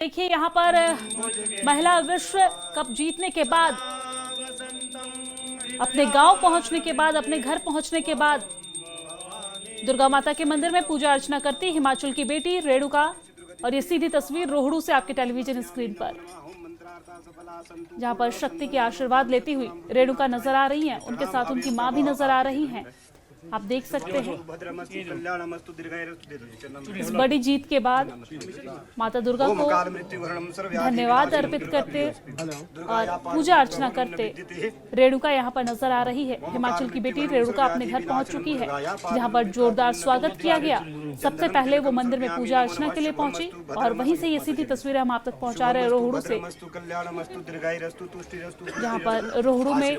देखिए यहाँ पर महिला विश्व कप जीतने के बाद, अपने गांव पहुंचने के बाद, अपने घर पहुंचने के बाद दुर्गा माता के मंदिर में पूजा अर्चना करती हिमाचल की बेटी रेणुका। और ये सीधी तस्वीर रोहड़ू से आपके टेलीविजन स्क्रीन पर, जहां पर शक्ति के आशीर्वाद लेती हुई रेणुका नजर आ रही हैं। उनके साथ उनकी मां भी नजर आ रही हैं। आप देख सकते हैं इस बड़ी जीत के बाद माता दुर्गा को धन्यवाद अर्पित करते और पूजा अर्चना करते रेणुका यहाँ पर नजर आ रही है। हिमाचल की बेटी रेणुका अपने घर पहुंच चुकी है, जहाँ पर जोरदार स्वागत किया गया। सबसे पहले वो मंदिर में पूजा अर्चना के लिए पहुंची और वहीं से ये सीधी तस्वीरें हम आप तक पहुंचा रहे हैं रोहड़ू से, जहाँ पर रोहड़ू में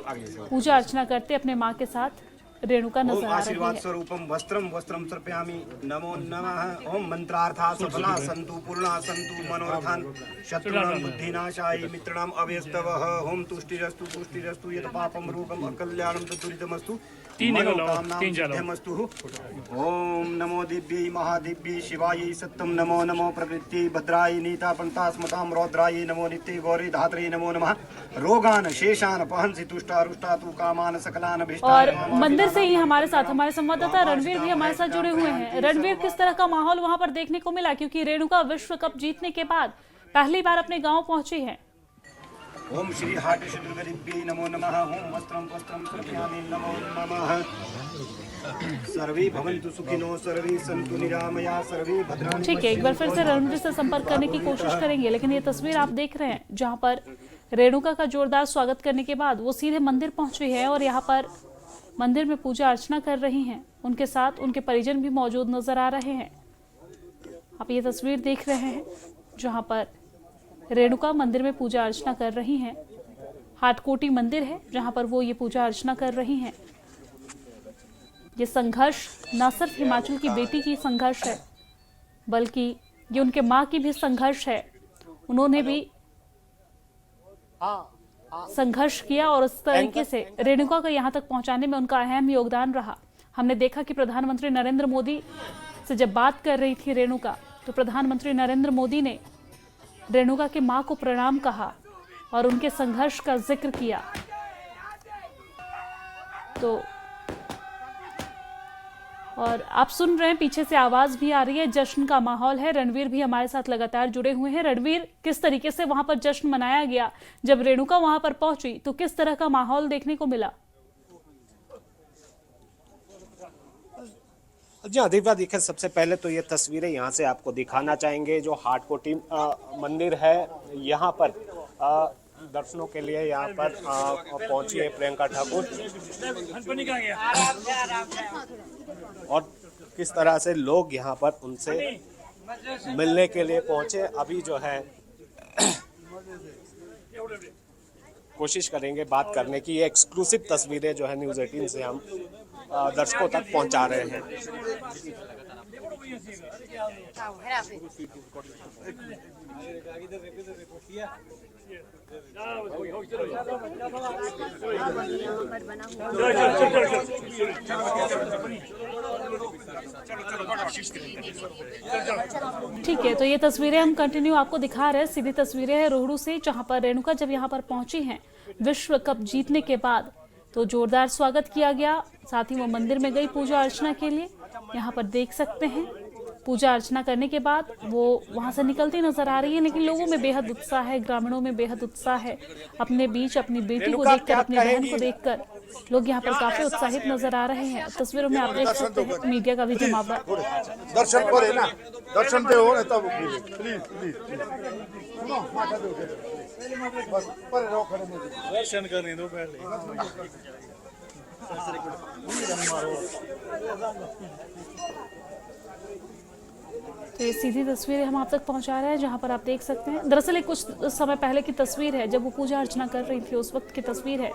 पूजा अर्चना करते अपने माँ के साथ रेणुका नजर आ रही है। स्वरूपम वस्त्रम वस्त्रम समर्पयामि। नमो नमः। ओम मंत्रार्था सफला सन्तु पूर्णा सन्तु मनोरथान् शत्रुणां बुद्धिनाशाय मित्राणाम् अभयस्तवः। ओम तुष्टिरस्तु पुष्टिरस्तु यत् पापं रोगम् अकल्याणं दुरितमस्तु मनोकामनामस्तु। ओम नमो दिव्यै महादिव्यै शिवायै सत्यं नमो नमो प्रकृत्यै भद्रायै नीता पंता स्मतां रौद्रायै नमो नित्यै गौरी धात्रे नमो नमः। रोगान शेषान पहंसि तुष्टा रुष्टा तु कामान सकलान और मंदिर से ही हमारे साथ हमारे संवाददाता रणवीर भी हमारे साथ जुड़े हुए हैं। रणवीर, किस तरह का माहौल वहां पर देखने को मिला, क्योंकि रेणुका विश्व कप जीतने के बाद पहली बार अपने गांव पहुंची है। ओम श्री हाटशुद्रगरिभ्यै नमो नमः। ओम वस्त्रं वस्त्रं समर्पयामि। नमो नमः। सर्वे भवन्तु सुखिनो सर्वे सन्तु निरामया सर्वे भद्राणि। ठीक है, एक बार फिर से रणवीर से संपर्क करने की कोशिश करेंगे, लेकिन ये तस्वीर आप देख रहे हैं जहाँ पर रेणुका का जोरदार स्वागत करने के बाद वो सीधे मंदिर पहुंची है और यहाँ पर मंदिर में पूजा अर्चना कर रही हैं। उनके साथ उनके परिजन भी मौजूद नजर आ रहे हैं। आप ये तस्वीर देख रहे हैं जहां पर रेणुका मंदिर में पूजा अर्चना कर रही हैं। हाटकोटी मंदिर है जहां पर वो ये पूजा अर्चना कर रही हैं। ये संघर्ष न सिर्फ हिमाचल की बेटी की संघर्ष है, बल्कि ये उनके माँ की भी संघर्ष है। उन्होंने भी संघर्ष किया और उस तरीके से रेणुका को यहाँ तक पहुँचाने में उनका अहम योगदान रहा। हमने देखा कि प्रधानमंत्री नरेंद्र मोदी से जब बात कर रही थी रेणुका, तो प्रधानमंत्री नरेंद्र मोदी ने रेणुका की मां को प्रणाम कहा और उनके संघर्ष का जिक्र किया। तो और आप सुन रहे हैं पीछे से आवाज भी आ रही है, जश्न का माहौल है। रणवीर भी हमारे साथ लगातार जुड़े हुए हैं। रणवीर, किस तरीके से वहां पर जश्न मनाया गया, जब रेणुका वहां पर पहुंची तो किस तरह का माहौल देखने को मिला? जी हाँ दीपा, देखिए सबसे पहले तो ये तस्वीरें यहाँ से आपको दिखाना चाहेंगे। जो हाटकोटी मंदिर है, यहाँ पर दर्शनों के लिए यहाँ पर पहुंची है प्रियंका ठाकुर, और किस तरह से लोग यहाँ पर उनसे मिलने के लिए पहुंचे। अभी जो है कोशिश करेंगे बात करने की। ये एक्सक्लूसिव तस्वीरें जो है न्यूज़ 18 से हम दर्शकों तक पहुंचा रहे हैं। ठीक है, तो ये तस्वीरें हम कंटिन्यू आपको दिखा रहे हैं। सीधी तस्वीरें हैं रोहड़ू से, जहां पर रेणुका जब यहां पर पहुंची हैं विश्व कप जीतने के बाद, तो जोरदार स्वागत किया गया। साथ ही वो मंदिर में गई पूजा अर्चना के लिए। यहाँ पर देख सकते हैं पूजा अर्चना करने के बाद वो वहाँ से निकलती नजर आ रही है, लेकिन लोगों में बेहद उत्साह है, ग्रामीणों में बेहद उत्साह है। अपने बीच अपनी बेटी को देखकर, अपनी बहन को देखकर लोग यहाँ पर काफी उत्साहित नजर आ रहे हैं। तस्वीरों में आप देख सकते हैं मीडिया का भी जमावड़ा। दर्शन करे ना, दर्शन पे हो तब प्लीज प्लीज बस पर रहो, खड़े दर्शन करने दो पहले। तो ये सीधी तस्वीरें हम आप तक पहुंचा रहे हैं, जहां पर आप देख सकते हैं। दरअसल एक कुछ समय पहले की तस्वीर है, जब वो पूजा अर्चना कर रही थी, उस वक्त की तस्वीर है।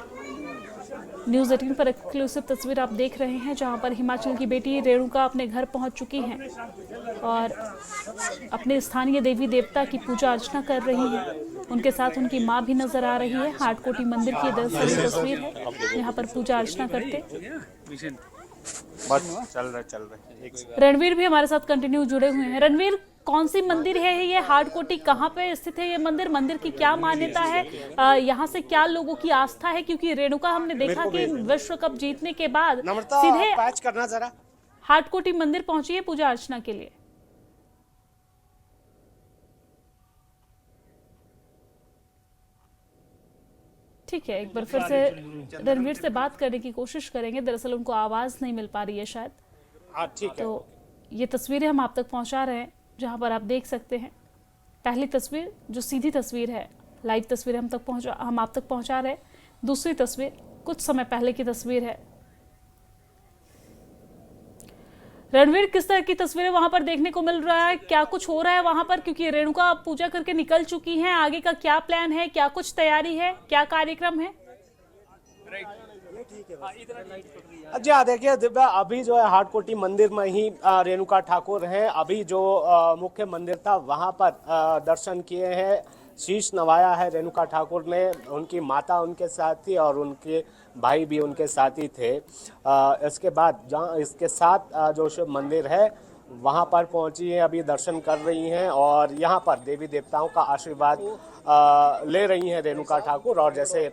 न्यूज़ 18 पर एक्सक्लूसिव तस्वीर आप देख रहे हैं, जहां पर हिमाचल की बेटी रेणुका अपने घर पहुंच चुकी हैं और अपने स्थानीय देवी देवता की पूजा अर्चना कर रही हैं। उनके साथ उनकी मां भी नजर आ रही है। हाटकोटी मंदिर की दरअसल तस्वीर है, यहाँ पर पूजा अर्चना करते बस चल रहे एक रणवीर भी हमारे साथ कंटिन्यू जुड़े हुए हैं। रणवीर, कौन सी मंदिर है ये? हाटकोटी कहाँ पे स्थित है ये मंदिर? मंदिर की क्या मान्यता है? यहाँ से क्या लोगों की आस्था है? क्योंकि रेणुका हमने देखा कि विश्व कप जीतने के बाद सीधे पैच करना जरा हाटकोटी मंदिर पहुंची है पूजा अर्चना के लिए। ठीक है, एक बार फिर से रणवीर से बात करने की कोशिश करेंगे। दरअसल उनको आवाज नहीं मिल पा रही है शायद। ठीक है। तो ये तस्वीरें हम आप तक पहुंचा रहे हैं, जहां पर आप देख सकते हैं। पहली तस्वीर जो सीधी तस्वीर है, लाइव तस्वीर हम आप तक पहुंचा रहे हैं। दूसरी तस्वीर कुछ समय पहले की तस्वीर है। रणवीर, किस तरह की तस्वीरें वहां पर देखने को मिल रहा है? क्या कुछ हो रहा है वहां पर? क्योंकि रेणुका पूजा करके निकल चुकी हैं, आगे का क्या प्लान है, क्या कुछ तैयारी है, क्या कार्यक्रम है? जी हाँ, देखिए दिव्या, अभी जो है हाटकोटी मंदिर में ही रेणुका ठाकुर हैं। अभी जो मुख्य मंदिर था वहां पर दर्शन किए हैं, शीश नवाया है रेणुका ठाकुर ने। उनकी माता उनके साथ थी और उनके भाई भी उनके साथ ही थे। इसके बाद जहाँ इसके साथ जो शिव मंदिर है वहाँ पर पहुँची हैं, अभी दर्शन कर रही हैं और यहाँ पर देवी देवताओं का आशीर्वाद ले रही हैं रेणुका ठाकुर। और जैसे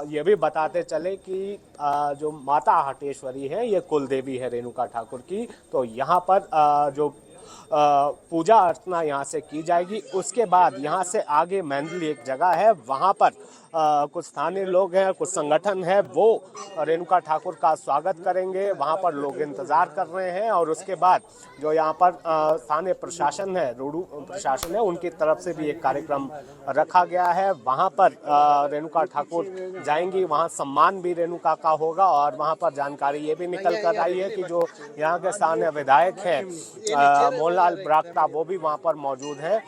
ये भी बताते चले कि जो माता हाटेश्वरी है ये कुल देवी है रेणुका ठाकुर की। तो यहाँ पर जो पूजा अर्चना यहाँ से की जाएगी। उसके बाद यहाँ से आगे मैंदली एक जगह है, वहाँ पर कुछ स्थानीय लोग हैं, कुछ संगठन है, वो रेणुका ठाकुर का स्वागत करेंगे। वहाँ पर लोग इंतज़ार कर रहे हैं। और उसके बाद जो यहाँ पर स्थानीय प्रशासन है, रूडू प्रशासन है, उनकी तरफ से भी एक कार्यक्रम रखा गया है। वहाँ पर रेणुका ठाकुर जाएंगी, वहाँ सम्मान भी रेणुका का होगा। और वहाँ पर जानकारी ये भी निकल कर आई है कि जो यहाँ के स्थानीय विधायक हैं मोहनलाल ब्राक्टा, वो भी वहाँ पर मौजूद हैं।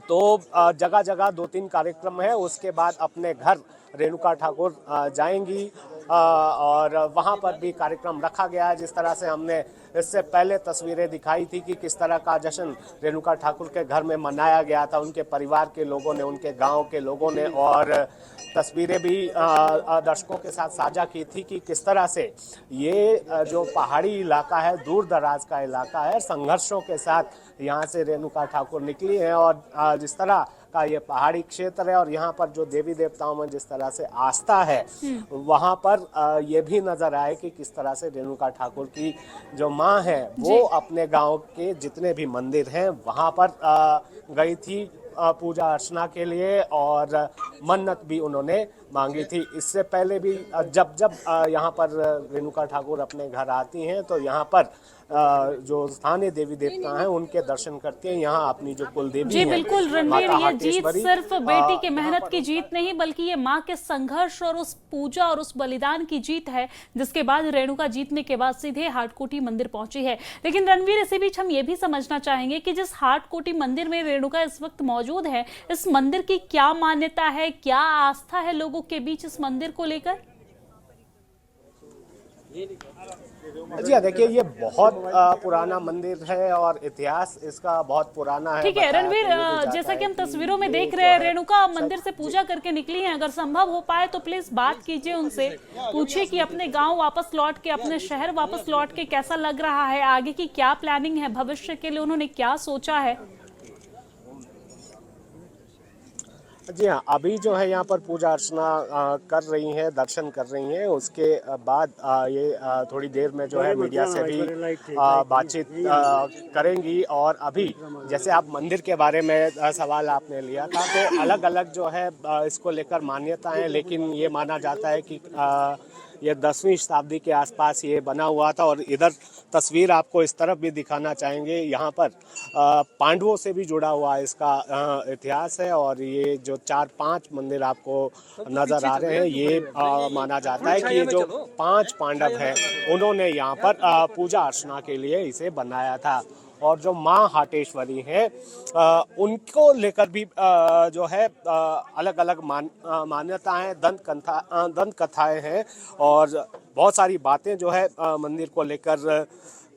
तो जगह जगह 2-3 कार्यक्रम है। उसके बाद अपने घर रेणुका ठाकुर जाएंगी और वहाँ पर भी कार्यक्रम रखा गया है। जिस तरह से हमने इससे पहले तस्वीरें दिखाई थी कि किस तरह का जश्न रेणुका ठाकुर के घर में मनाया गया था, उनके परिवार के लोगों ने, उनके गांव के लोगों ने। और तस्वीरें भी दर्शकों के साथ साझा की थी कि किस तरह से ये जो पहाड़ी इलाका है, दूर दराज का इलाका है, संघर्षों के साथ यहाँ से रेणुका ठाकुर निकली हैं। और जिस तरह का ये पहाड़ी क्षेत्र है और यहाँ पर जो देवी देवताओं में जिस तरह से आस्था है, वहाँ पर ये भी नजर आए कि किस तरह से रेणुका ठाकुर की जो माँ है वो अपने गांव के जितने भी मंदिर हैं वहाँ पर गई थी पूजा अर्चना के लिए और मन्नत भी उन्होंने मांगी थी। इससे पहले भी जब जब यहाँ पर रेणुका ठाकुर अपने घर आती हैं तो यहाँ पर जो स्थानीय देवी देवता हैं उनके दर्शन करती हैं। यहाँ अपनी जो कुल देवी जी बिल्कुल रणवीर, ये जीत सिर्फ बेटी के मेहनत की जीत नहीं बल्कि ये माँ के संघर्ष और उस पूजा और उस बलिदान की जीत है, जिसके बाद रेणुका जीतने के बाद सीधे हाटकोटी मंदिर पहुंची है। लेकिन रणवीर, इसी बीच हम ये भी समझना चाहेंगे कि जिस हाटकोटी मंदिर में रेणुका इस वक्त मौजूद है, इस मंदिर की क्या मान्यता है, क्या आस्था है लोगों के बीच इस मंदिर को लेकर? जी देखिए, ये बहुत पुराना मंदिर है और इतिहास इसका बहुत पुराना है। ठीक है रणवीर, जैसा कि हम तस्वीरों में देख रहे हैं, रेणुका मंदिर से पूजा करके निकली हैं। अगर संभव हो पाए तो प्लीज बात कीजिए उनसे, पूछिए कि अपने गांव वापस लौट के, अपने शहर वापस लौट के कैसा लग रहा है, आगे की क्या प्लानिंग है, भविष्य के लिए उन्होंने क्या सोचा है। जी हाँ, अभी जो है यहाँ पर पूजा अर्चना कर रही हैं, दर्शन कर रही हैं। उसके बाद ये थोड़ी देर में जो है मीडिया से भी बातचीत करेंगी। और अभी जैसे आप मंदिर के बारे में सवाल आपने लिया था, तो अलग अलग जो है इसको लेकर मान्यता है, लेकिन ये माना जाता है कि ये 10वीं शताब्दी के आसपास ये बना हुआ था। और इधर तस्वीर आपको इस तरफ भी दिखाना चाहेंगे, यहाँ पर पांडवों से भी जुड़ा हुआ इसका इतिहास है। और ये जो 4-5 मंदिर आपको नजर आ रहे हैं, ये माना जाता है कि ये जो 5 पांडव हैं उन्होंने यहाँ पर पूजा अर्चना के लिए इसे बनाया था। और जो माँ हाटेश्वरी हैं उनको लेकर भी जो है अलग अलग मान्यताएं, दंत कथाएं हैं और बहुत सारी बातें जो है मंदिर को लेकर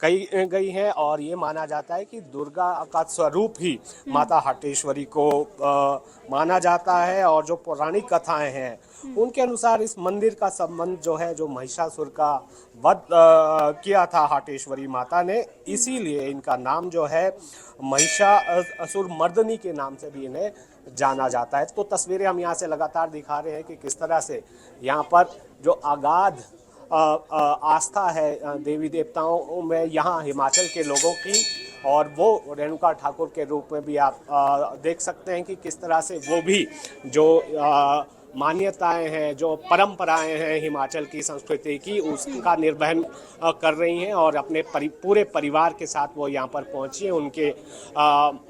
कही गई हैं और ये माना जाता है कि दुर्गा का स्वरूप ही माता हाटेश्वरी को माना जाता है। और जो पौराणिक कथाएं हैं उनके अनुसार इस मंदिर का संबंध जो है, जो महिषासुर का वध किया था हाटेश्वरी माता ने, इसीलिए इनका नाम जो है महिषासुर मर्दनी के नाम से भी इन्हें जाना जाता है। तो तस्वीरें हम यहाँ से लगातार दिखा रहे हैं कि किस तरह से यहाँ पर जो अगाध आस्था है देवी देवताओं में यहाँ हिमाचल के लोगों की, और वो रेणुका ठाकुर के रूप में भी आप देख सकते हैं कि किस तरह से वो भी जो मान्यताएं हैं, जो परंपराएं हैं हिमाचल की संस्कृति की, उसका निर्वहन कर रही हैं। और अपने पूरे परिवार के साथ वो यहाँ पर पहुंची हैं। उनके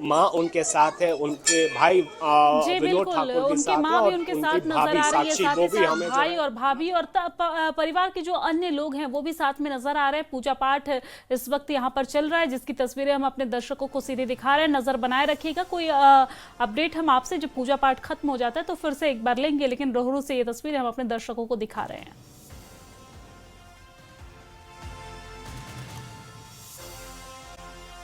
माँ उनके साथ है, उनके भाई विनोद ठाकुर के उनकी साथ माँ है, भी उनके और साथ उनकी नजर भाभी आ रही है, साक्षी, साथ वो ही भी साथ हमें भाई और भाभी और परिवार के जो अन्य लोग हैं वो भी साथ में नजर आ रहे हैं। पूजा पाठ इस वक्त यहाँ पर चल रहा है, जिसकी तस्वीरें हम अपने दर्शकों को सीधे दिखा रहे हैं। नजर बनाए रखिएगा। कोई अपडेट हम आपसे जब पूजा पाठ खत्म हो जाता है तो फिर से एक बार लेंगे, लेकिन रोहड़ू से ये तस्वीरें हम अपने दर्शकों को दिखा रहे हैं।